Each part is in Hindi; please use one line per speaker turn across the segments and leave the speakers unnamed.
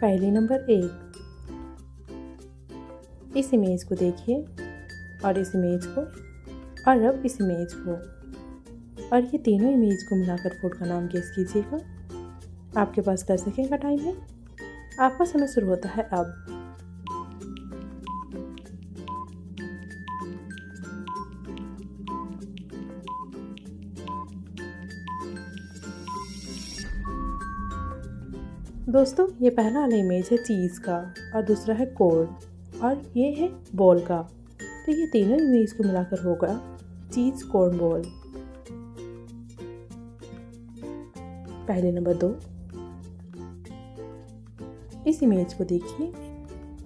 पहेली नंबर 1। इस इमेज को देखिए और इस इमेज को और अब इस इमेज को और ये तीनों इमेज को मिलाकर फूड का नाम गेस कीजिएगा। आपके पास 10 सेकेंड का टाइम है। आपका समय शुरू होता है अब। दोस्तों, ये पहला वाला इमेज है चीज़ का और दूसरा है कॉर्न और ये है बॉल का। तो ये तीनों इमेज को मिलाकर होगा चीज़ कॉर्न बॉल। पहले नंबर 2। इस इमेज को देखिए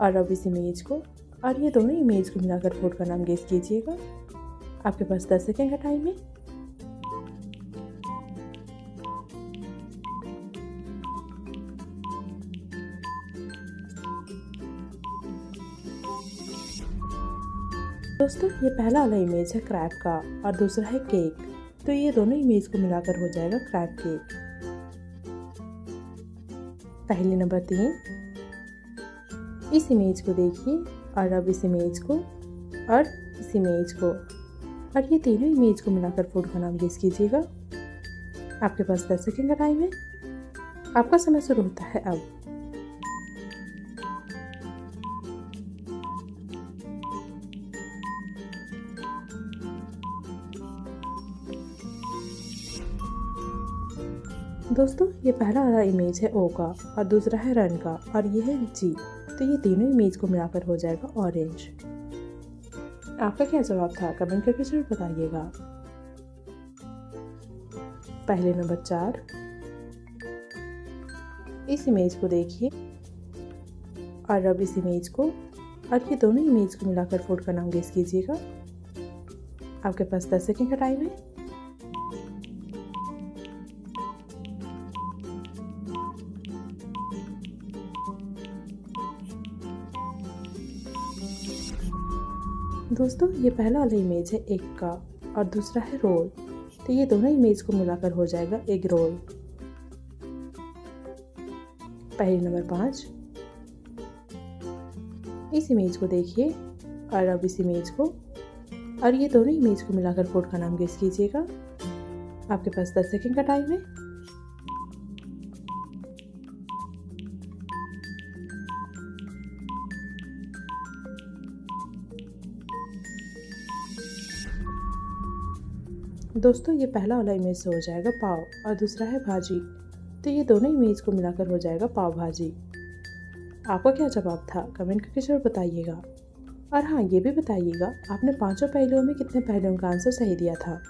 और अब इस इमेज को और ये दोनों इमेज को मिलाकर फूड का नाम गेस कीजिएगा। आपके पास 10 सेकेंड का टाइम है। दोस्तों, ये पहला वाला इमेज है क्रैब का और दूसरा है केक। तो ये दोनों इमेज को मिलाकर हो जाएगा क्रैब केक। पहले नंबर 3। इस इमेज को देखिए और अब इस इमेज को और इस इमेज को और ये तीनों इमेज को मिलाकर फूड का नाम गेस कीजिएगा। आपके पास 10 सेकेंड का टाइम है। आपका समय शुरू होता है अब। दोस्तों, ये पहला वाला इमेज है ओ का और दूसरा है रन का और ये है जी। तो ये तीनों इमेज को मिलाकर हो जाएगा ऑरेंज। आपका क्या जवाब था? कमेंट करके जरूर बताइएगा। पहले नंबर 4। इस इमेज को देखिए और अब इस इमेज को और ये दोनों इमेज को मिलाकर फूड का नाम गेस कीजिएगा। आपके पास 10 सेकेंड का टाइम है। दोस्तों, ये पहला वाला इमेज है एग का और दूसरा है रोल। तो ये दोनों इमेज को मिलाकर हो जाएगा एग रोल। पहले नंबर 5। इस इमेज को देखिए और अब इस इमेज को और ये दोनों इमेज को मिलाकर फूड का नाम गेस कीजिएगा। आपके पास 10 सेकेंड का टाइम है। दोस्तों, ये पहला वाला इमेज से हो जाएगा पाव और दूसरा है भाजी। तो ये दोनों इमेज को मिलाकर हो जाएगा पाव भाजी। आपका क्या जवाब था? कमेंट करके जरूर बताइएगा। और हाँ, ये भी बताइएगा आपने पांचों पहेलियों में कितने पहेलियों का आंसर सही दिया था।